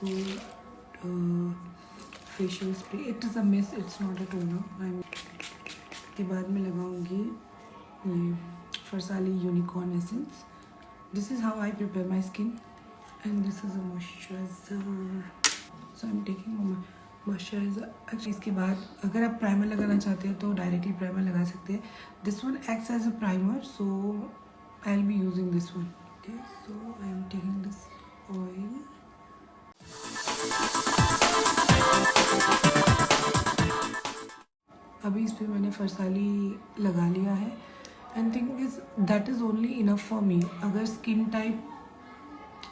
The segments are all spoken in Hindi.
Gold facial spray. It is a mist, it's not a toner. के बाद मैं लगाऊंगी ये Farsali unicorn essence. This is how I prepare my skin and this is a moisturiser. So I am taking moisturiser. Actually इसके बाद अगर आप प्राइमर लगाना चाहते हो तो डायरेक्टली प्राइमर लगा सकते हैं. This one acts as a primer, so I will be using this one. Okay, so I am taking this oil. अभी इस पर मैंने फरसाली लगा लिया है. And thing is that is only enough for me. अगर स्किन टाइप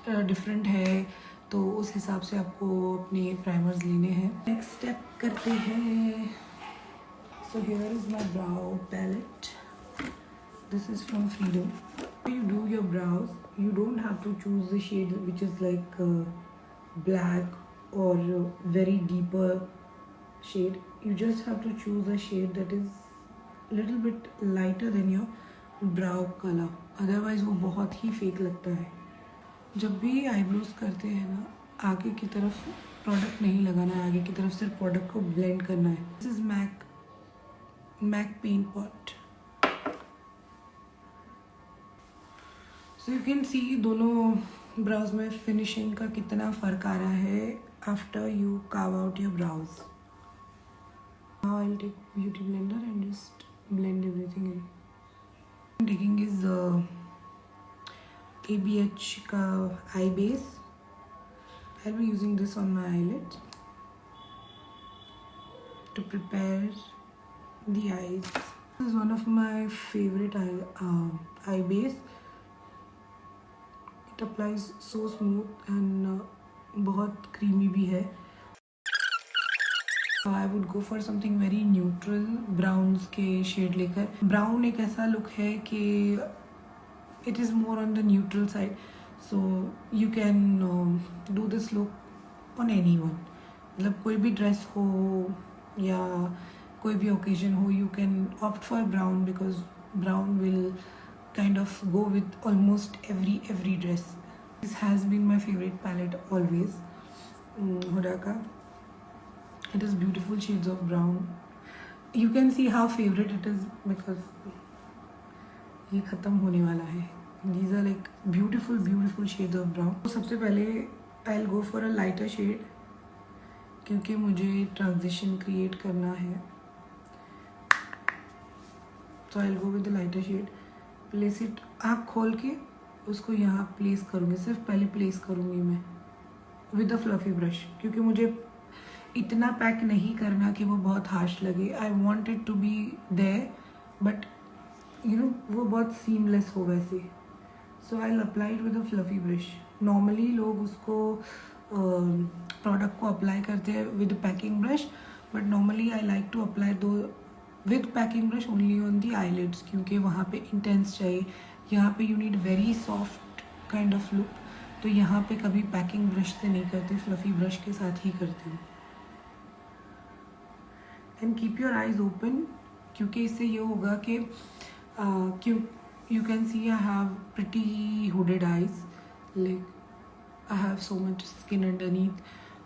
डिफरेंट है तो उस हिसाब से आपको अपने प्राइमर्स लेने हैं. नेक्स्ट स्टेप करते हैं. So here is my brow palette. This is from Freedom. You do your brows, you don't have to choose the shade which is like black or very deeper shade. You just have to choose a shade that is little bit lighter than your brow color. Otherwise वो बहुत ही फेक लगता है. जब भी आईब्रोज करते हैं ना, आगे की तरफ प्रोडक्ट नहीं लगाना है, आगे की तरफ सिर्फ प्रोडक्ट को ब्लेंड करना है. This is MAC paint pot. So you can see दोनों ब्राउज में फिनिशिंग का कितना फ़र्क आ रहा है after you carve out your brows. Now I will take beauty blender and just blend everything in. Taking is ABH का eye base. I will be using this on my eyelid to prepare the eyes. This is one of my favorite eye base. It applies so smooth and बहुत creamy भी है. I would go for something very neutral, browns के shade लेकर. Brown एक ऐसा look है कि it is more on the neutral side, so you can do this look on anyone. मतलब कोई भी dress हो या कोई भी occasion हो, you can opt for brown because brown will kind of go with almost every dress. This has been my favorite palette always. Huda ka. It is beautiful shades of brown. You can see how favorite it is because ये ख़त्म होने वाला है. These are like beautiful shades of brown. तो सबसे पहले I'll go for a lighter shade क्योंकि मुझे transition create करना है. So I'll go with the lighter shade. Place it. आँख खोल के उसको यहाँ प्लेस करूँगी. सिर्फ पहले प्लेस करूँगी मैं विद अ फ्लफी ब्रश, क्योंकि मुझे इतना पैक नहीं करना कि वो बहुत हार्श लगे. I want it to be there but you know वो बहुत सीमलेस हो वैसे. So I will apply it with a fluffy brush. Normally लोग उसको प्रोडक्ट को अप्लाई करते हैं with packing brush, but normally I like to apply though with packing brush only on the eyelids, क्योंकि वहाँ पे इंटेंस चाहिए. यहाँ पे you need very soft kind of look, तो यहाँ पे कभी पैकिंग ब्रश से नहीं करती, फ्लफी ब्रश के साथ ही करती हूँ. And keep your eyes open, क्योंकि इससे ये होगा कि क्यों you can see I have pretty hooded eyes, like I have so much skin underneath.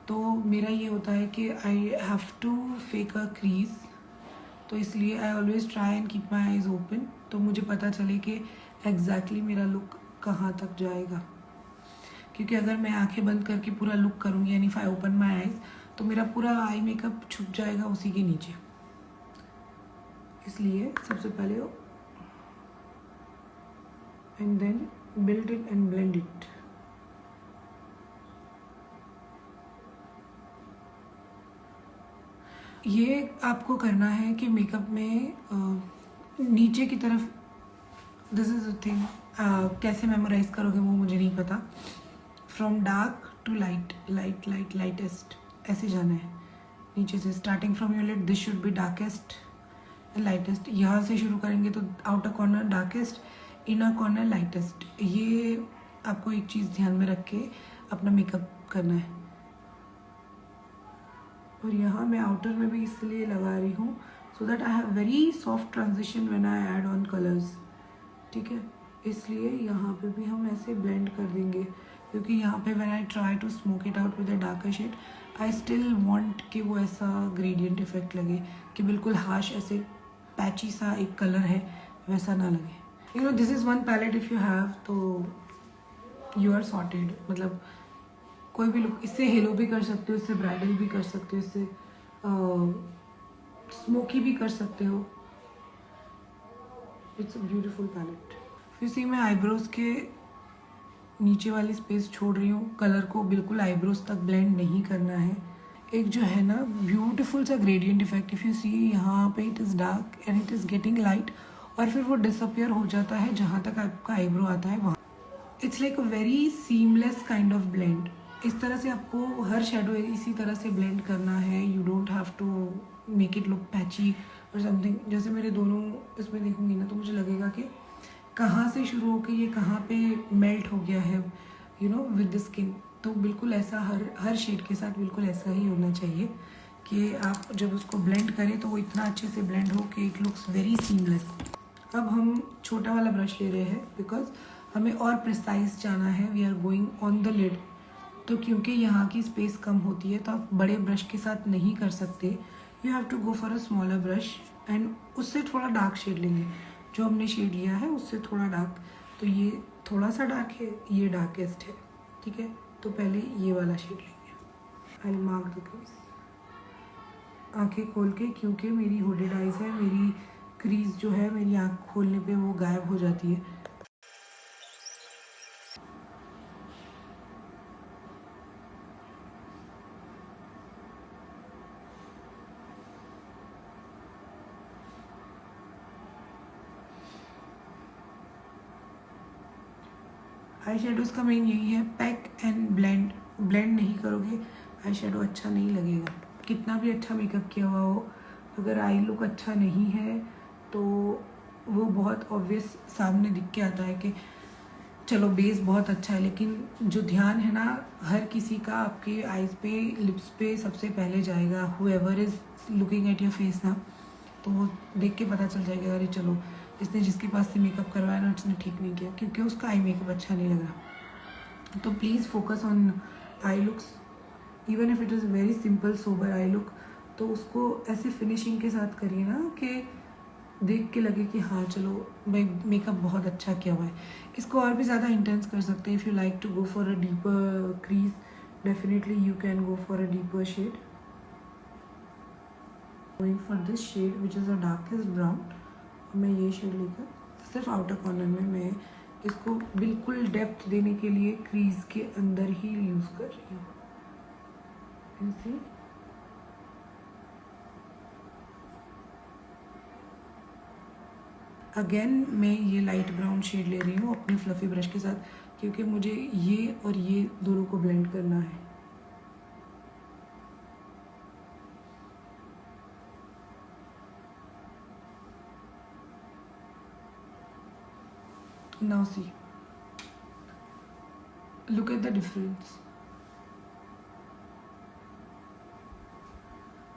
तो मेरा ये होता है कि I have to fake a crease, तो इसलिए I always try and keep my eyes open, तो मुझे पता चले कि एग्जैक्टली मेरा लुक कहाँ तक जाएगा. क्योंकि अगर मैं आंखें बंद करके पूरा लुक करूँगी, यानी if I open my eyes, तो मेरा पूरा आई मेकअप छुप जाएगा उसी के नीचे. इसलिए सबसे पहले and then build it and blend it. ये आपको करना है कि मेकअप में नीचे की तरफ. This is a thing. कैसे मेमोराइज करोगे वो मुझे नहीं पता. From dark to light, light light lightest, ऐसे जाना है नीचे से. Starting from your lid, this should be darkest and lightest. यहाँ से शुरू करेंगे तो outer corner darkest, inner corner lightest. ये आपको एक चीज़ ध्यान में रख के अपना मेकअप करना है. और यहाँ मैं आउटर में भी इसलिए लगा रही हूँ so that I have very soft transition when I add on colours. ठीक है, इसलिए यहाँ पे भी हम ऐसे ब्लेंड कर देंगे. क्योंकि यहाँ पे when I try to smoke it out with a darker shade I still want कि वो ऐसा ग्रेडियंट इफेक्ट लगे, कि बिल्कुल हाश ऐसे पैची सा एक कलर है वैसा ना लगे। You know this is one palette if you have तो यू आर सॉर्टेड। मतलब कोई भी लुक, इससे हेलो भी कर सकते हो, इससे ब्राइडल भी कर सकते हो, इससे स्मोकी भी कर सकते हो। It's a beautiful palette. फिर सी मैं आईब्रोज के नीचे वाली स्पेस छोड़ रही हूँ, कलर को बिल्कुल आईब्रोज तक ब्लेंड नहीं करना है। एक जो है ना ब्यूटीफुल सा ग्रेडियंट इफेक्ट, इफ़ यू सी यहाँ पे it is dark and it is getting light, और फिर वो डिसअपियर हो जाता है जहाँ तक आपका आईब्रो आता है वहाँ। It's like a very seamless kind of blend. इस तरह से आपको हर शेडो इसी तरह से ब्लेंड करना है। You don't have to make it look patchy और समथिंग। जैसे मेरे दोनों इसमें देखूंगी ना तो मुझे लगेगा कि कहाँ से शुरू होकर ये कहाँ पे मेल्ट हो गया है, you know, with the skin. तो बिल्कुल ऐसा हर शेड के साथ बिल्कुल ऐसा ही होना चाहिए कि आप जब उसको ब्लेंड करें तो वो इतना अच्छे से ब्लेंड हो कि इट लुक्स वेरी सीमलेस। अब हम छोटा वाला ब्रश ले रहे हैं बिकॉज हमें और प्रिसाइज जाना है। We are going on the lid. तो क्योंकि यहाँ की स्पेस कम होती है तो आप बड़े ब्रश के साथ नहीं कर सकते। You have to go for a smaller brush and उससे थोड़ा डार्क शेड लेंगे। जो हमने शेड लिया है उससे थोड़ा डार्क, तो ये थोड़ा सा डार्क है, ये डार्केस्ट है, ठीक है। तो पहले ये वाला शेड लेंगे। आई मार्क द क्रीज आँखें खोल के, क्योंकि मेरी होडेड आइज है, मेरी क्रीज जो है मेरी आँख खोलने पे वो गायब हो जाती है। आई शेडोज़ का मेन यही है, पैक एंड ब्लेंड। ब्लेंड नहीं करोगे आई शेडो अच्छा नहीं लगेगा। कितना भी अच्छा मेकअप किया हुआ हो, अगर आई लुक अच्छा नहीं है तो वो बहुत ऑब्वियस सामने दिख के आता है कि चलो बेस बहुत अच्छा है, लेकिन जो ध्यान है ना हर किसी का आपके आईज पे, लिप्स पे सबसे पहले जाएगा। Whoever is looking at your face ना, तो वो देख के पता चल जाएगा अरे चलो इसने जिसके पास से मेकअप करवाया ना उसने ठीक नहीं किया, क्योंकि उसका आई मेकअप अच्छा नहीं लग रहा। तो please focus on I looks, even if it is very simple sober I look. तो उसको ऐसे फिनिशिंग के साथ करिए ना कि देख के लगे कि हाँ चलो भाई मेकअप बहुत अच्छा किया हुआ है। इसको और भी ज़्यादा इंटेंस कर सकते हैं। If you like to go for a deeper crease definitely you can go for a deeper shade. Going for this shade which is a darkest brown. मैं ये शेड लेकर सिर्फ आउटर कॉर्नर में मैं इसको बिल्कुल डेप्थ देने के लिए क्रीज के अंदर ही यूज़ कर रही हूँ। ऐसे अगेन मैं ये लाइट ब्राउन शेड ले रही हूँ अपने फ्लफी ब्रश के साथ, क्योंकि मुझे ये और ये दोनों को ब्लेंड करना है। Now see, look at the difference.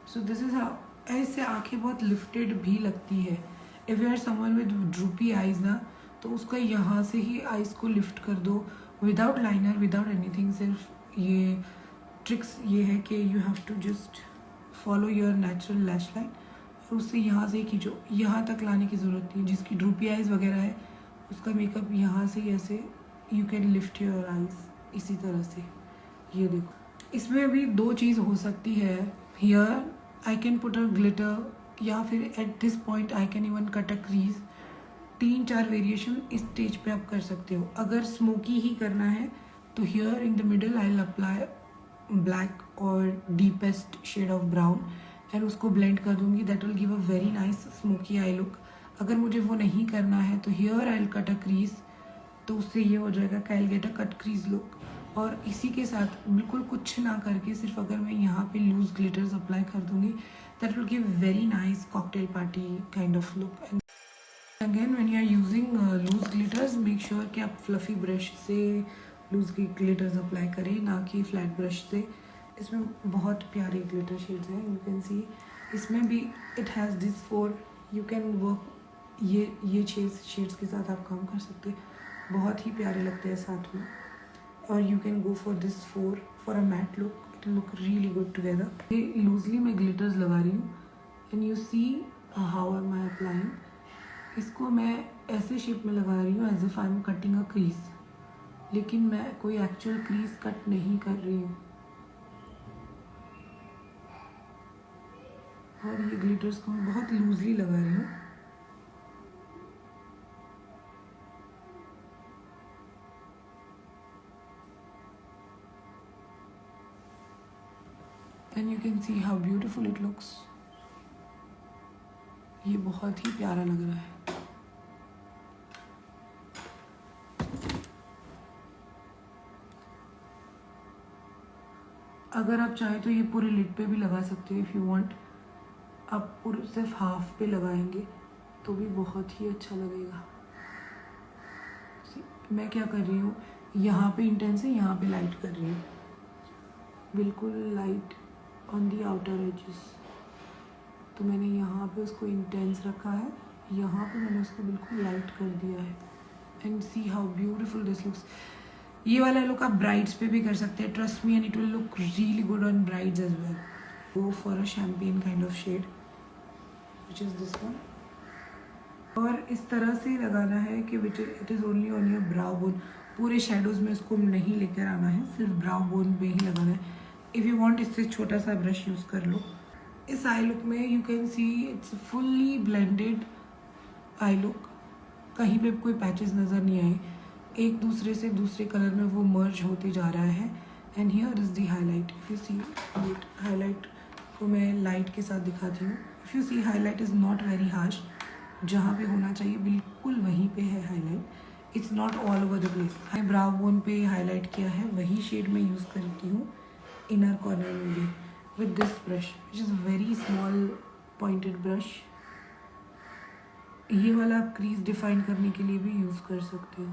So this is how, ऐसे आंखें बहुत लिफ्टेड भी लगती है। If you are someone with droopy eyes ना, तो उसका यहाँ से ही आईज को लिफ्ट कर दो विदाउट लाइनर, विदाउट एनीथिंग। सिर्फ ये ट्रिक्स ये है कि you have to just follow your natural lash line, और उससे यहाँ से खींचो, यहाँ तक लाने की ज़रूरत नहीं। जिसकी ड्रूपी आईज वगैरह है उसका मेकअप यहाँ से ऐसे you can lift your eyes इसी तरह से। ये देखो, इसमें अभी दो चीज़ हो सकती है। Here I can put a glitter, या फिर at this point I can even cut a crease. 3-4 variation इस स्टेज पे आप कर सकते हो। अगर स्मोकी ही करना है तो here in the middle I will apply black और deepest shade of brown and उसको ब्लेंड कर दूंगी। That will give a very nice smoky eye look. अगर मुझे वो नहीं करना है तो here I will cut a crease, तो उससे ये हो जाएगा कि I will get a cut crease look. और इसी के साथ बिल्कुल कुछ ना करके सिर्फ अगर मैं यहाँ पे लूज ग्लिटर्स अप्लाई कर दूंगी, that will give very nice cocktail party kind of look. And again when you are using loose glitters, make sure कि आप फ्लफी ब्रश से लूज ग्लिटर्स अप्लाई करें, ना कि फ्लैट ब्रश से। इसमें बहुत प्यारे ग्लिटर शेड्स हैं, यू कैन सी। इसमें भी it has this 4, you can work ये 6 शेड्स के साथ आप काम कर सकते हैं, बहुत ही प्यारे लगते हैं साथ में। or you can go for this 4 for a matte look. It will look really good together. ये loosely मैं glitters लगा रही हूँ and you see how am I applying. इसको मैं ऐसे शेप में लगा रही हूँ as if I am cutting a crease, लेकिन मैं कोई एक्चुअल क्रीज कट नहीं कर रही हूँ. और ये ग्लिटर्स को मैं बहुत लूजली लगा रही हूँ. And you can see how beautiful it looks. ये बहुत ही प्यारा लग रहा है. अगर आप चाहे तो ये पूरे लिड पे भी लगा सकते हो इफ़ यू वांट. आप पूरे सिर्फ हाफ पे लगाएंगे तो भी बहुत ही अच्छा लगेगा. मैं क्या कर रही हूँ, यहाँ पे इंटेंस है, यहाँ पे लाइट कर रही हूँ. बिल्कुल light on the outer edges. तो मैंने यहाँ पे उसको इंटेंस रखा है, यहाँ पे मैंने उसको बिल्कुल लाइट कर दिया है. And see how beautiful this looks. ये वाला लुक आप ब्राइड्स पे भी कर सकते हैं, trust me, and it will look really good on brides as well. Go for a champagne kind of shade which is this one. और इस तरह से लगाना है कि which it is only on your brow bone. पूरे शेडोज़ में इसको नहीं लेकर आना है, सिर्फ ब्राउ बोन पे ही लगाना है. इफ़ यू वांट इससे छोटा सा ब्रश यूज़ कर लो. इस आई लुक में you can see it's fully blended I look. कहीं पे कोई पैचेस नज़र नहीं आए, एक दूसरे से दूसरे कलर में वो मर्ज होते जा रहा है. And here is the highlight. If you see highlight को मैं लाइट के साथ दिखाती हूँ. If you see highlight is not very harsh. जहाँ पे होना चाहिए बिल्कुल वहीं पे है highlight. It's not all over the place. मैंने ब्राउ बोन पे हाईलाइट किया है, वही शेड मैं यूज़ करती हूँ इनर कॉर्नर में भी with this brush which is very small pointed brush. ये वाला आप क्रीज डिफाइन करने के लिए भी यूज़ कर सकते हो.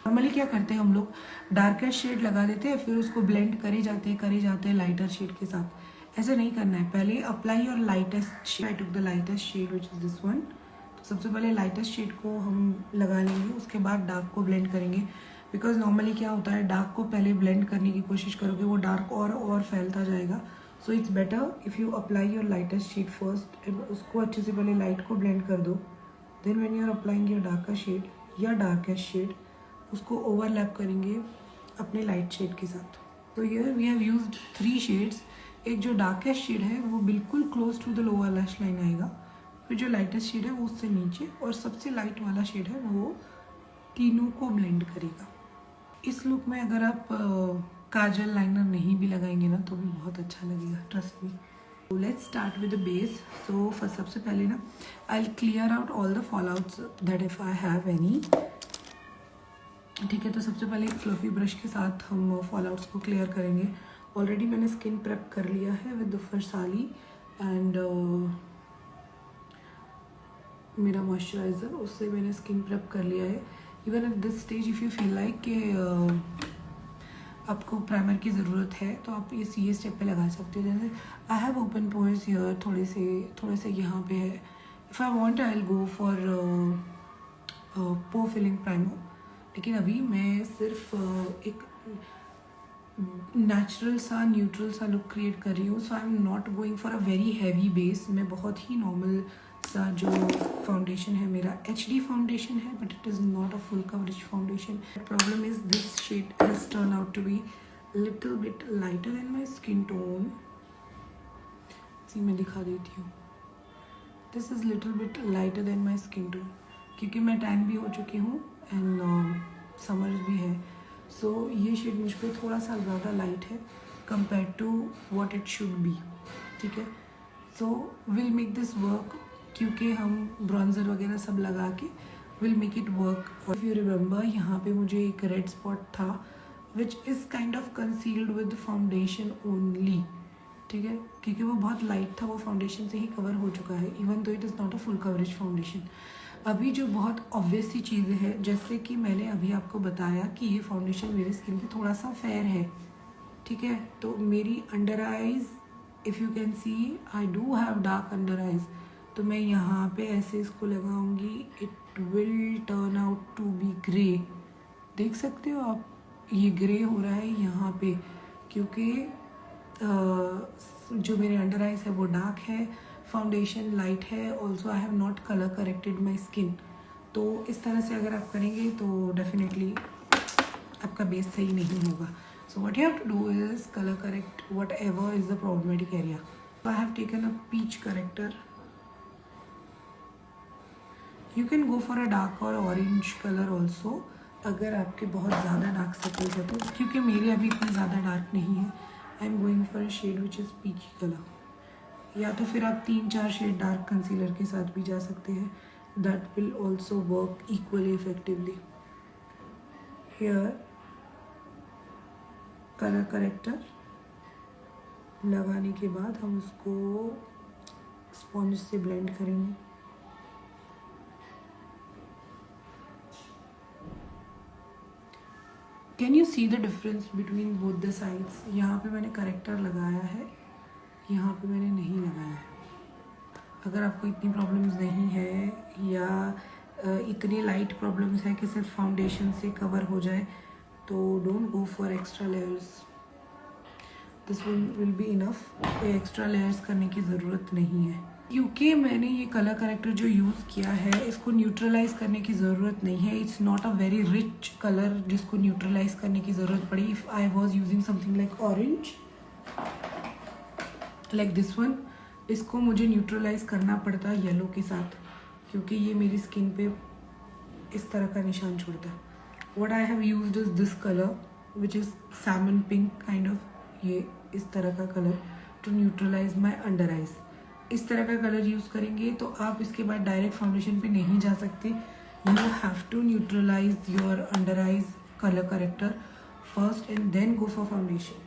नॉर्मली क्या करते हैं हम लोग, डार्कर शेड लगा देते हैं, फिर उसको ब्लेंड करे जाते हैं लाइटर शेड के साथ. ऐसा नहीं करना है. पहले अप्लाई और lightest shade. I took the lightest shade which is this one. तो सबसे पहले लाइटेस्ट शेड को हम लगा लेंगे, उसके बाद डार्क को ब्लेंड करेंगे. बिकॉज नॉर्मली क्या होता है, डार्क को पहले ब्लेंड करने की कोशिश करोगे, वो डार्क और फैलता जाएगा. So it's better if you apply your lightest shade first. उसको अच्छे से पहले लाइट को ब्लेंड कर दो. Then when you are applying your darker shade या डार्केस्ट शेड, उसको ओवरलैप करेंगे अपने लाइट शेड के साथ. तो here we have used 3 shades. एक जो डार्केस्ट शेड है वो बिल्कुल close to the lower lash line आएगा. फिर जो लाइटेस्ट शेड है वो उससे नीचे, और सबसे लाइट वाला शेड है वो तीनों को ब्लेंड करेगा. इस लुक में अगर आप काजल लाइनर नहीं भी लगाएंगे ना तो भी बहुत अच्छा लगेगा, trust me. Let's start with the base. So first सबसे पहले ना I will clear out all the fall outs that if I have any. ठीक है, तो सबसे पहले एक फ्लफी ब्रश के साथ हम फॉल आउट्स को क्लियर करेंगे. ऑलरेडी मैंने स्किन प्रेप कर लिया है विद द फरसाली एंड मेरा मॉइस्चराइज़र, उससे मैंने स्किन प्रेप कर लिया है. Even at this stage if you feel like कि आपको प्राइमर की ज़रूरत है तो आप ये स्टेप पे लगा सकते हो. जैसे I have open pores here, थोड़े से यहाँ पे है. If I want I will go for pore filling primer. लेकिन अभी मैं सिर्फ एक नेचुरल सा न्यूट्रल सा लुक क्रिएट कर रही हूँ. So I am not going for a very heavy base. मैं बहुत ही नॉर्मल सा जो फाउंडेशन है मेरा HD फाउंडेशन है, but it is not a full coverage foundation. Problem is this shade has turn out to be little bit lighter than my skin tone. See मैं दिखा देती हूँ. This is little bit lighter than my skin tone, क्योंकि मैं टैन भी हो चुकी हूँ एंड समर्स भी है. सो ये शेड मुझ पर थोड़ा सा ज़्यादा लाइट है compare to what it should be. ठीक है, so will make this work, क्योंकि हम ब्रॉन्जर वगैरह सब लगा के will make it work. If you remember, यहाँ पे मुझे एक रेड स्पॉट था which is kind of concealed with foundation only. ठीक है, क्योंकि वो बहुत लाइट था, वो फाउंडेशन से ही कवर हो चुका है, even though it is not a full coverage foundation. अभी जो बहुत ऑब्वियस सी चीज़ें हैं, जैसे कि मैंने अभी आपको बताया कि ये फाउंडेशन मेरे स्किन पे थोड़ा सा फेयर है. ठीक है, तो मेरी under eyes if you can see I do have dark under eyes. तो मैं यहाँ पे ऐसे इसको लगाऊंगी. It will turn out to be grey. देख सकते हो आप, ये ग्रे हो रहा है यहाँ पे, क्योंकि जो मेरे अंडर आइज है वो डार्क है, फाउंडेशन लाइट है, also I have not colour corrected my skin. तो इस तरह से अगर आप करेंगे तो डेफिनेटली आपका बेस सही नहीं होगा। So what you have to do is colour correct whatever is the problematic area. I have taken a peach corrector. You can go for a dark और ऑरेंज कलर ऑल्सो अगर आपके बहुत ज़्यादा डार्क सर्कल्स है तो, क्योंकि मेरे अभी इतने ज़्यादा डार्क नहीं है। I am going for shade which is peachy colour. या तो फिर आप 3-4 शेड डार्क कंसीलर के साथ भी जा सकते हैं, that will also work equally effectively. Here colour corrector लगाने के बाद हम उसको स्पॉन्ज से ब्लेंड करेंगे। Can you see the difference between both the sides? यहाँ पे मैंने करेक्टर लगाया है, यहाँ पे मैंने नहीं लगाया है। अगर आपको इतनी प्रॉब्लम्स नहीं है या इतनी लाइट प्रॉब्लम्स है कि सिर्फ फाउंडेशन से कवर हो जाए, तो don't go for extra layers. This will be enough. Extra layers करने की ज़रूरत नहीं है, क्योंकि मैंने ये कलर करेक्टर जो यूज़ किया है इसको न्यूट्रलाइज करने की ज़रूरत नहीं है। It's not a very rich colour जिसको न्यूट्रलाइज करने की ज़रूरत पड़ी। If I was using something like orange like this one, इसको मुझे न्यूट्रलाइज करना पड़ता है येलो के साथ, क्योंकि ये मेरी स्किन पे इस तरह का निशान छोड़ता है। What I have used is this colour which is salmon pink kind of, ये इस तरह का colour to neutralize my under eyes. इस तरह का कलर यूज़ करेंगे तो आप इसके बाद डायरेक्ट फाउंडेशन पे नहीं जा सकते। You have to neutralize your under eyes colour corrector first and then go for foundation.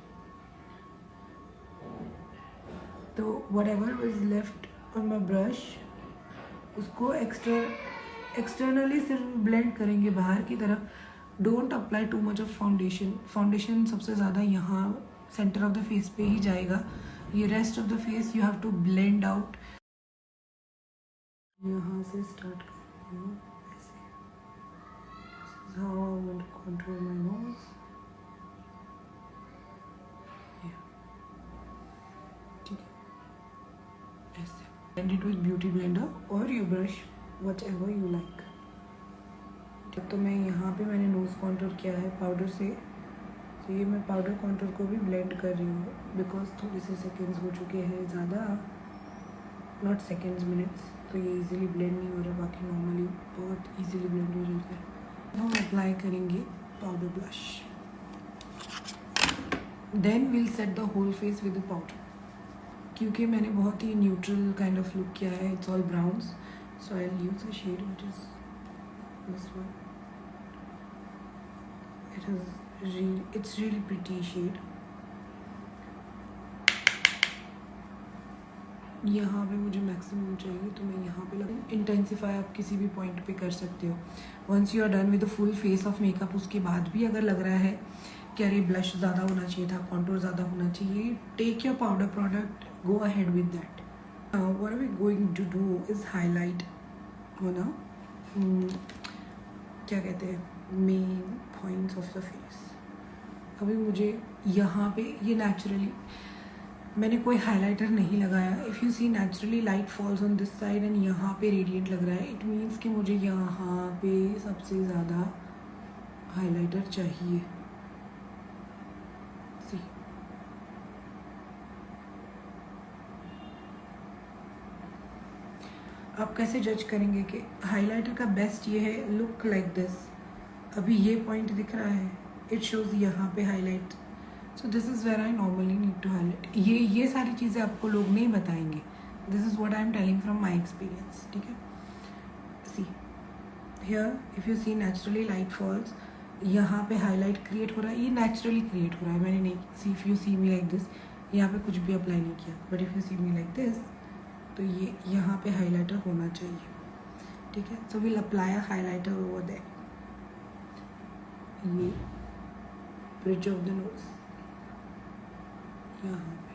तो whatever is left on my brush उसको एक्सटर्नली सिर्फ ब्लेंड करेंगे बाहर की तरफ। Don't apply too much of foundation. Foundation सबसे ज़्यादा यहाँ सेंटर ऑफ द फेस पे ही जाएगा। ये rest of the face you have to blend out. यहाँ से स्टार्ट करती हूँ ऐसे। This is how I want to contour my nose. Yeah. ठीक है, ऐसे blend it with beauty blender or you brush whatever you like. तो मैं यहाँ पे मैंने नोज कॉन्टूर किया है पाउडर से, तो ये मैं पाउडर कॉन्टूर को भी ब्लेंड कर रही हूँ बिकॉज थोड़े से सेकेंड्स हो चुके हैं ज़्यादा, नॉट सेकेंड्स मिनट्स, तो ये इजीली ब्लेंड नहीं हो रहा। बाकी नॉर्मली बहुत इजीली ब्लेंड हो जाता है। हम अप्लाई करेंगे powder blush, then will set the whole face with the powder. क्योंकि मैंने बहुत ही न्यूट्रल काइंड ऑफ लुक किया है, it's all browns, so I will use a shade which is this one. It's really pretty shade. यहाँ पे मुझे मैक्सिमम चाहिए तो मैं यहाँ पे लगा। इंटेंसिफाई आप किसी भी पॉइंट पे कर सकते हो। Once you are done with the full face of makeup, उसके बाद भी अगर लग रहा है कि अरे ब्लश ज़्यादा होना चाहिए था, कॉन्टूर ज़्यादा होना चाहिए, take your powder product, go ahead with that. What are we going to do is highlight होना, क्या कहते हैं, main points of the face. अभी मुझे यहाँ पे ये नेचुरली, मैंने कोई हाइलाइटर नहीं लगाया। If you see naturally light falls on this side and यहाँ पे रेडिएंट लग रहा है, इट मीन्स कि मुझे यहाँ पे सबसे ज़्यादा हाइलाइटर चाहिए। सी आप कैसे जज करेंगे कि हाइलाइटर का बेस्ट ये है, लुक लाइक दिस। अभी ये पॉइंट दिख रहा है, इट शोज़ यहाँ पे highlight, so this is where I normally need to highlight. ये सारी चीज़ें आपको लोग नहीं बताएंगे। This is what I am telling from my experience. ठीक है, see here if you see naturally light falls, यहाँ पे हाईलाइट क्रिएट हो रहा है, ये नेचुरली क्रिएट हो रहा है। मैंने नहीं, see if you see me like this, यहाँ पे कुछ भी अप्लाई नहीं किया, but if you see me like this, तो ये यहाँ पे हाईलाइटर होना चाहिए। ठीक है, so will apply a highlighter over there. ये ब्रिज ऑफ द नोज यहाँ पे,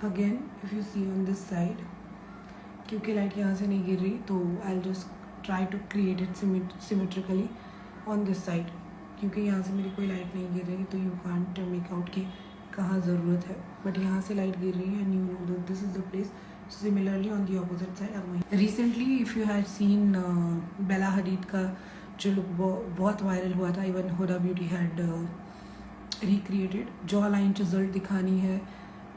again if you see on this side, क्योंकि लाइट यहाँ से नहीं गिर रही तो I just try to create it symmetrically on this side, क्योंकि यहाँ से मेरी कोई लाइट नहीं गिर रही तो यू कांट मेक आउट कि कहाँ ज़रूरत है, बट यहाँ से लाइट गिर रही है and you know that this is the place. Similarly on the opposite side recently if you had seen Bella Hadid का जो लुक बहुत वायरल हुआ था, even Huda Beauty had recreated, jaw line chiseled दिखानी है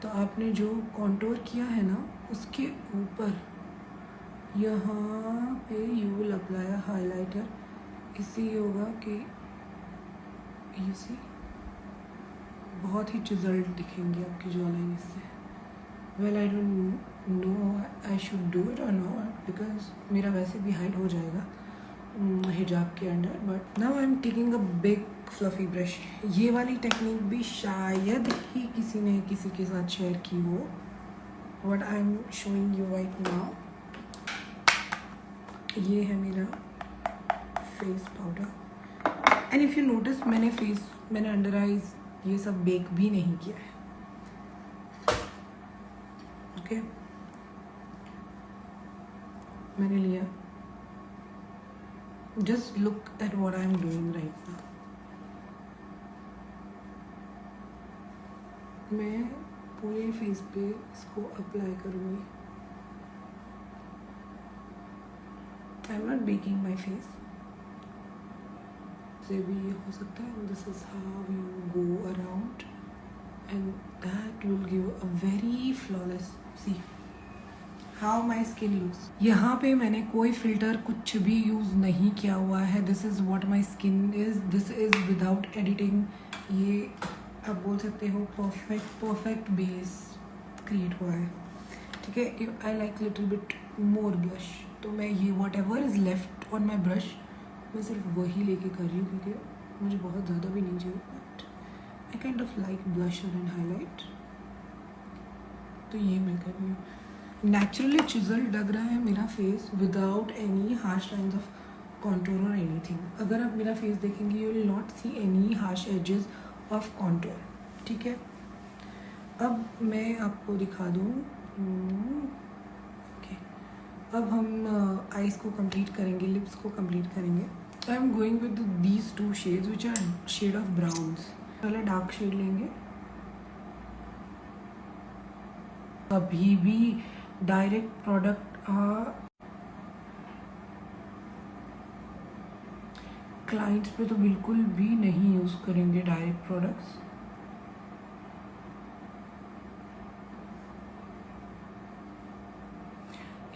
तो आपने जो कॉन्टोर किया है ना उसके ऊपर यहाँ पे यू विल अप्लाई हाइलाइटर. इससे ये होगा कि यू सी बहुत ही चिजल्ड दिखेंगी आपकी जॉ लाइन इससे. Well I don't know I should do it और नॉट बिकॉज मेरा वैसे भी हाइड हो जाएगा हिजाब के under. But now I am taking a big fluffy brush. ये वाली टेक्निक भी शायद ही किसी ने किसी के साथ शेयर की हो. What I am showing you right now, ये है मेरा face powder and if you notice मैंने अंडर आइज ये सब बेक भी नहीं किया है. ओके मैंने लिया. Just look at what I'm doing right now. मैं पूरे फेस पे इसको अप्लाई करूँगी. I'm not baking my face. से भी ये हो सकता है. This is how you go around and that will give a very flawless. See how my skin looks. यहाँ पे मैंने कोई फिल्टर कुछ भी यूज़ नहीं किया हुआ है. This is what my skin is. This is without editing. ये आप बोल सकते हो परफेक्ट बेस क्रिएट हुआ है. ठीक है. I like little bit more blush, तो मैं ये what ever is left on my brush मैं सिर्फ वही लेके कर रही हूँ क्योंकि मुझे बहुत ज़्यादा भी नहीं चाहिए. But I kind of like blusher and highlight, तो ये मैं कर रही हूँ. नेचुरली चिजल लग रहा है मेरा face without any harsh lines of contour और एनीथिंग. अगर आप मेरा फेस देखेंगे you will not see any harsh edges of contour. ठीक है. अब मैं आपको दिखा दूँ. ओके अब हम आइज़ को कंप्लीट करेंगे, लिप्स को कंप्लीट करेंगे. I am going with these 2 shades which are shade of browns. पहले डार्क शेड लेंगे. अभी भी डायरेक्ट प्रोडक्ट क्लाइंट्स पे तो बिल्कुल भी नहीं यूज़ करेंगे डायरेक्ट प्रोडक्ट्स.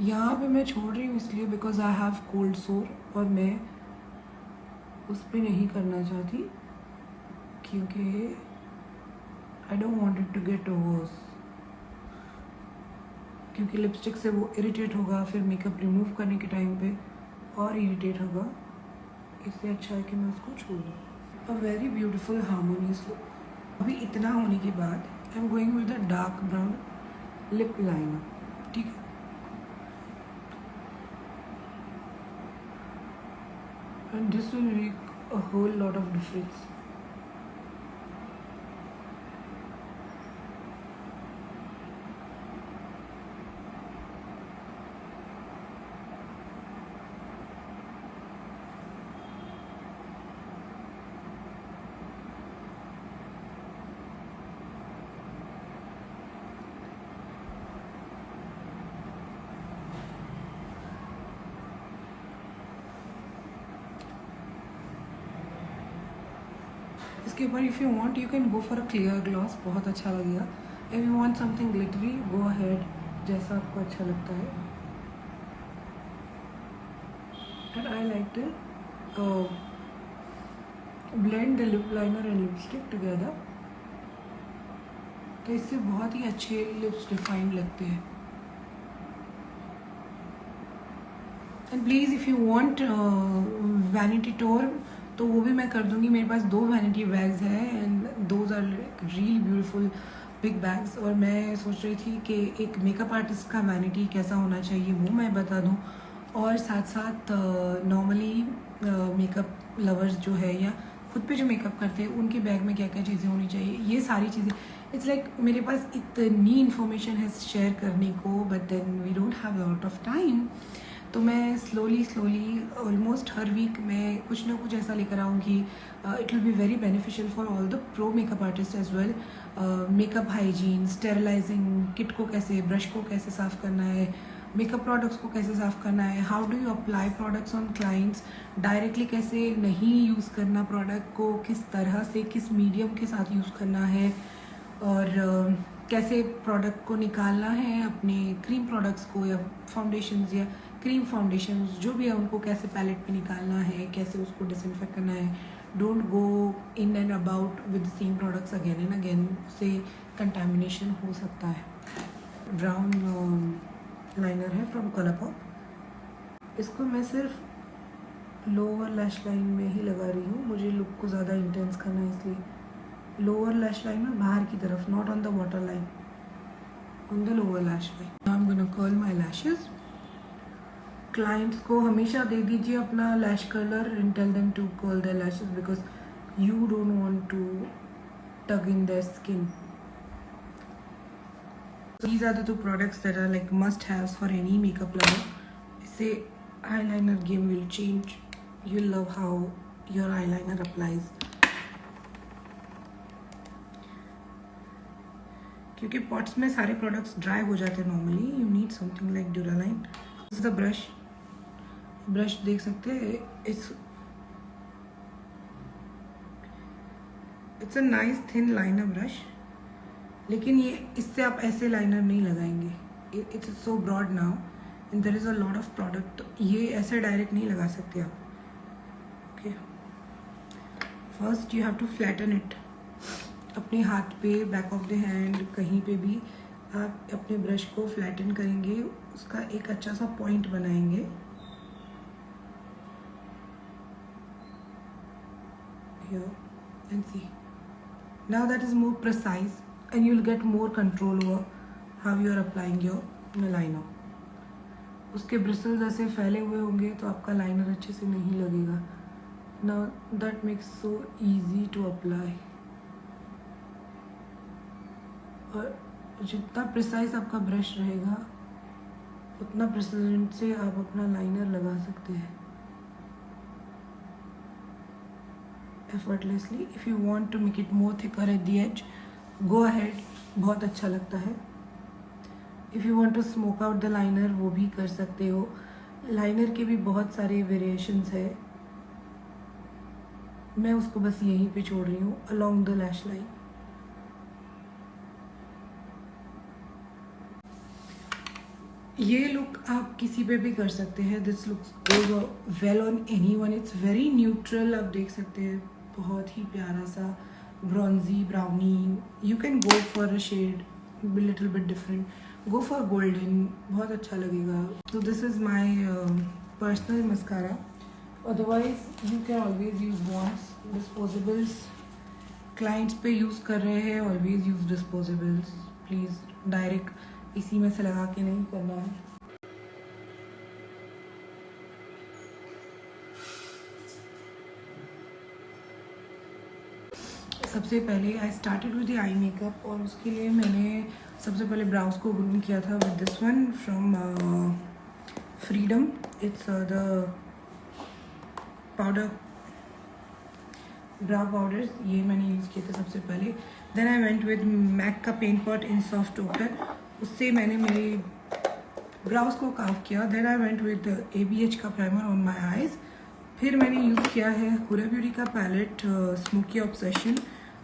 यहाँ पे मैं छोड़ रही हूँ इसलिए बिकॉज आई हैव कोल्ड सोर और मैं उस पर नहीं करना चाहती क्योंकि I don't want it to get worse, क्योंकि लिपस्टिक से वो इरिटेट होगा, फिर मेकअप रिमूव करने के टाइम पे और इरिटेट होगा. इससे अच्छा है कि मैं उसको छोड़ दूँ. A very beautiful harmonious look. अभी इतना होने के बाद I am going with the dark brown lip liner. ठीक है. And this will make a whole lot of difference. इसके ऊपर if you want you can go for a clear gloss, बहुत अच्छा लगेगा. If you want something glittery go ahead, जैसा आपको अच्छा लगता है. And I like to blend the lip liner and lipstick together, तो इससे बहुत ही अच्छे लिप्स डिफाइंड लगते हैं. And please if you want vanity tour तो वो भी मैं कर दूंगी. मेरे पास 2 वैनिटी बैग्स हैं and those are really beautiful big bags. और मैं सोच रही थी कि एक मेकअप आर्टिस्ट का वैनिटी कैसा होना चाहिए वो मैं बता दूं, और साथ साथ नॉर्मली मेकअप लवर्स जो है या खुद पे जो मेकअप करते हैं उनके बैग में क्या क्या चीज़ें होनी चाहिए, ये सारी चीज़ें। इट्स लाइक मेरे पास इतनी इन्फॉर्मेशन है शेयर करने को, but then we don't have lot of time. तो मैं स्लोली ऑलमोस्ट हर वीक मैं कुछ ना कुछ ऐसा लेकर आऊँगी। It will be very beneficial for all the pro makeup artist as well. Makeup hygiene, sterilizing kit को कैसे, ब्रश को कैसे साफ़ करना है, मेकअप प्रोडक्ट्स को कैसे साफ़ करना है, how do you apply products on clients, directly कैसे नहीं यूज़ करना प्रोडक्ट को, किस तरह से किस मीडियम के साथ यूज़ करना है, और कैसे प्रोडक्ट को निकालना है अपने क्रीम प्रोडक्ट्स को या फाउंडेशंस या क्रीम फाउंडेशंस जो भी है उनको कैसे पैलेट पे निकालना है, कैसे उसको डिसइंफेक्ट करना है। Don't go in and about with same products again and again, उससे कंटेमिनेशन हो सकता है। ब्राउन लाइनर है फ्रॉम कलरपॉप। इसको मैं सिर्फ लोअर लैश लाइन में ही लगा रही हूँ, मुझे लुक को ज़्यादा इंटेंस करना है इसलिए। लोअर लैश लाइन में बाहर की तरफ, not on the water line, on the lower lash line. I am gonna curl my lashes. Clients को हमेशा दे दीजिए अपना lash colour and tell them to curl their lashes because you don't want to tug in their skin. These are the two products that are like must haves for any makeup lover. इससे eyeliner game will change. You'll love how your eyeliner applies. क्योंकि पॉट्स में सारे प्रोडक्ट्स ड्राई हो जाते हैं normally, you need something like Duraline. This is the brush देख सकते हैं, it's a nice thin liner brush, लेकिन ये इससे आप ऐसे लाइनर नहीं लगाएंगे, it's so broad now and there is a lot of product, ये ऐसे डायरेक्ट नहीं लगा सकते आप। Okay, first you have to flatten it. अपने हाथ पे, बैक ऑफ द हैंड, कहीं पे भी आप अपने ब्रश को फ्लैटन करेंगे, उसका एक अच्छा सा पॉइंट बनाएंगे। Here and see. Now that is more precise and you will get more control over how you are applying your liner. उसके ब्रिसल्स ऐसे फैले हुए होंगे तो आपका लाइनर अच्छे से नहीं लगेगा। Now that makes so easy to apply. और जितना प्रिसाइज आपका ब्रश रहेगा उतना प्रिसीजन से आप अपना लाइनर लगा सकते हैं effortlessly. If you want to make it more thicker at the edge, go ahead, बहुत अच्छा लगता है। If you want to smoke out the liner, वो भी कर सकते हो। लाइनर के भी बहुत सारे वेरिएशंस है, मैं उसको बस यहीं पे छोड़ रही हूँ along the lash line. ये लुक आप किसी पे भी कर सकते हैं। This looks goes well on anyone. It's very neutral, आप देख सकते हैं, बहुत ही प्यारा सा bronzy browny. You can go for a shade little bit different, go for golden, बहुत अच्छा लगेगा। तो this is my personal mascara. Otherwise you can always use wands, disposables clients पे यूज़ कर रहे हैं, always use disposables please. Direct इसी में से लगा के नहीं करना है। सबसे पहले I started with the eye makeup, और उसके लिए मैंने सबसे पहले ब्राउज को ग्रूम किया था with this one from Freedom. It's the powder, brow powders, ये मैंने यूज़ किए थे सबसे पहले। Then I went with MAC का paint pot in soft ochre, उससे मैंने मेरे ब्राउज को काव किया। Then I went with ABH का प्राइमर ऑन माई आइज़। फिर मैंने यूज़ किया है हुरा ब्यूटी का पैलेट स्मोकी ऑब्सेशन,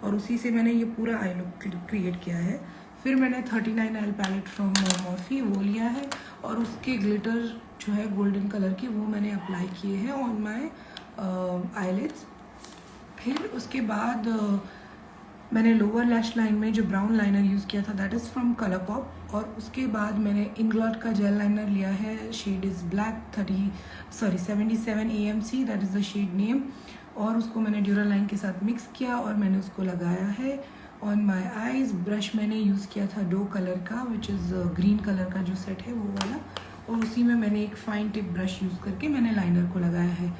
और उसी से मैंने ये पूरा आई लुक क्रिएट किया है। फिर मैंने 39L पैलेट फ्रॉम मॉर्फी वो लिया है, और उसके ग्लिटर जो है गोल्डन कलर के वो मैंने अप्लाई किए हैं ऑन माई आईलिड्स। फिर उसके बाद मैंने लोअर लैश लाइन में जो ब्राउन लाइनर यूज़ किया था दैट इज़ फ्रॉम कलरपॉप, और उसके बाद मैंने इंग्लॉट का जेल लाइनर लिया है, shade is black 77 AMC, that is the shade name, और उसको मैंने ड्यूरालाइन के साथ मिक्स किया और मैंने उसको लगाया है ऑन माई आईज़। ब्रश मैंने यूज़ किया था डो कलर का, विच इज़ ग्रीन कलर का जो सेट है वो वाला, और उसी में मैंने एक फाइन टिप ब्रश यूज़ करके मैंने लाइनर को लगाया है।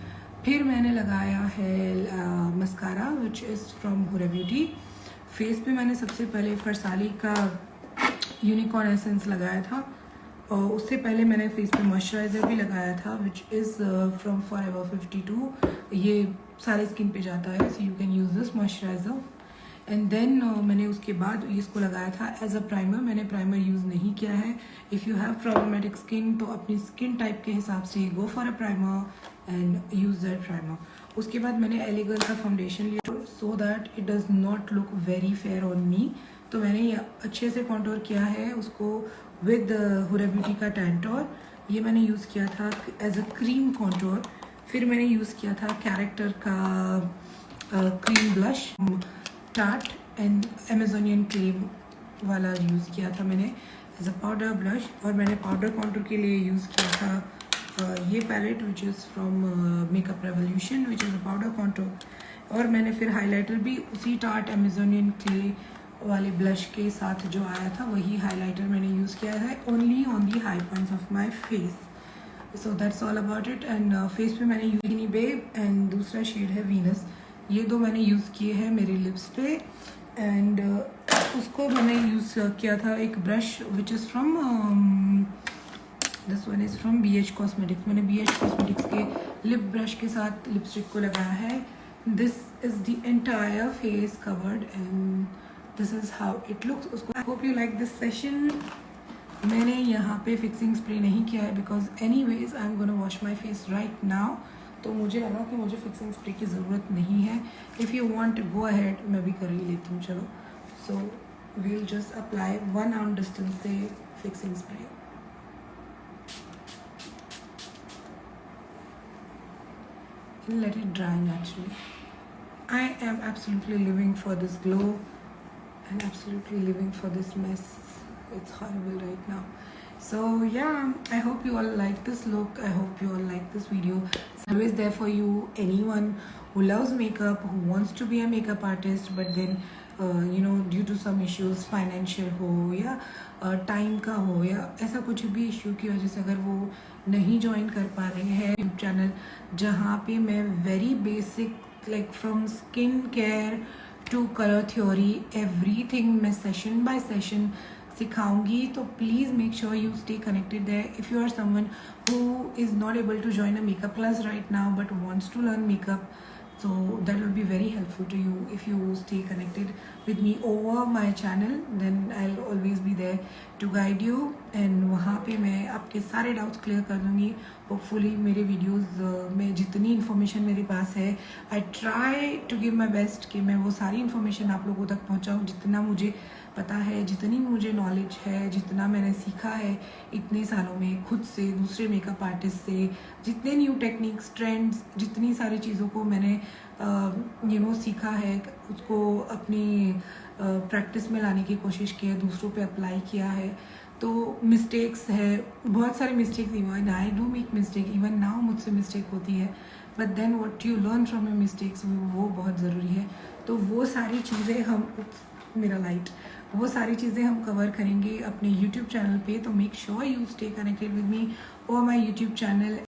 फिर मैंने लगाया है mascara which is from Huda Beauty. Face पे मैंने सबसे पहले फरसाली का यूनिकॉर्न एसेंस लगाया था, और उससे पहले मैंने फेस पे मॉइस्चराइज़र भी लगाया था विच इज़ फ्रॉम फॉरएवर 52। ये सारे स्किन पे जाता है, so you can use this moisturiser. And then मैंने उसके बाद इसको लगाया था एज अ प्राइमर। मैंने प्राइमर यूज़ नहीं किया है। If you have problematic skin तो अपनी स्किन टाइप के हिसाब से go for a primer and use that primer. उसके बाद मैंने एले गर्ल का फाउंडेशन लिया so that it does not look very fair on me. तो मैंने ये अच्छे से कॉन्टोर किया है उसको विद हुरा ब्यूटी का टैंटोर। ये मैंने यूज़ किया था एज अ क्रीम कॉन्टोर। फिर मैंने यूज़ किया था कैरेक्टर का cream blush tart and Amazonian cream वाला यूज़ किया था मैंने एज अ पाउडर ब्लश। और मैंने पाउडर कॉन्टूर के लिए यूज़ किया था ये palette which is from Makeup Revolution which is a powder contour. और मैंने फिर हाइलाइटर भी उसी टार्ट अमेजोनियन क्ले वाले ब्लश के साथ जो आया था वही हाइलाइटर मैंने यूज़ किया है only on the high points of my face. So that's all about it. And face पे मैंने यूनी बेब एंड दूसरा शेड है वीनस। ये दो मैंने यूज़ किए हैं मेरे लिप्स पे। एंड उसको मैंने यूज़ किया था एक brush which is from this one is from BH cosmetics. मैंने BH कॉस्मेटिक्स के लिप ब्रश के साथ लिपस्टिक को लगाया है। This is the entire face covered and this is how it looks. उसको I hope you like this session. मैंने यहाँ पे फिक्सिंग स्प्रे नहीं किया है because anyways I am gonna wash my face right now. तो मुझे लगा कि मुझे फिक्सिंग स्प्रे की ज़रूरत नहीं है। If you want go ahead, मैं भी कर ही लेती हूँ, चलो। So we'll just apply 1 arm distance से fixing spray. Let it dry naturally. I am absolutely living for this glow and absolutely living for this mess. It's horrible right now. So yeah, I hope you all like this look. I hope you all like this video. It's always there for you. Anyone who loves makeup, who wants to be a makeup artist, but then due to some issues, financial हो या टाइम का हो या ऐसा कुछ भी इशू की वजह से अगर वो नहीं ज्वाइन कर पा रहे हैं यूट्यूब चैनल जहाँ पे मैं very basic like from skin care to colour theory everything मैं सेशन बाय सेशन सिखाऊंगी। तो please make sure you stay connected there. If you are someone who is not able to join a makeup class right now but wants to learn makeup, so that will be very helpful to you if you stay connected with me over my channel. Then I'll always be there to guide you and वहाँ पे मैं आपके सारे doubts clear कर दूँगी। Hopefully मेरे videos में जितनी information मेरे पास है I try to give my best कि मैं वो सारी information आप लोगों तक पहुँचाऊँ जितना मुझे पता है, जितनी मुझे नॉलेज है, जितना मैंने सीखा है इतने सालों में खुद से, दूसरे मेकअप आर्टिस्ट से, जितने न्यू टेक्निक्स, ट्रेंड्स, जितनी सारी चीज़ों को मैंने सीखा है उसको अपनी प्रैक्टिस में लाने की कोशिश की है, दूसरों पे अप्लाई किया है। तो मिस्टेक्स है, बहुत सारे mistakes, even I do make mistake, even now मुझसे मिस्टेक होती है, but then what you learn from your mistakes वो बहुत ज़रूरी है। तो वो सारी चीज़ें वो सारी चीज़ें हम कवर करेंगे अपने YouTube चैनल पे। तो make sure you stay connected with me और माय YouTube चैनल।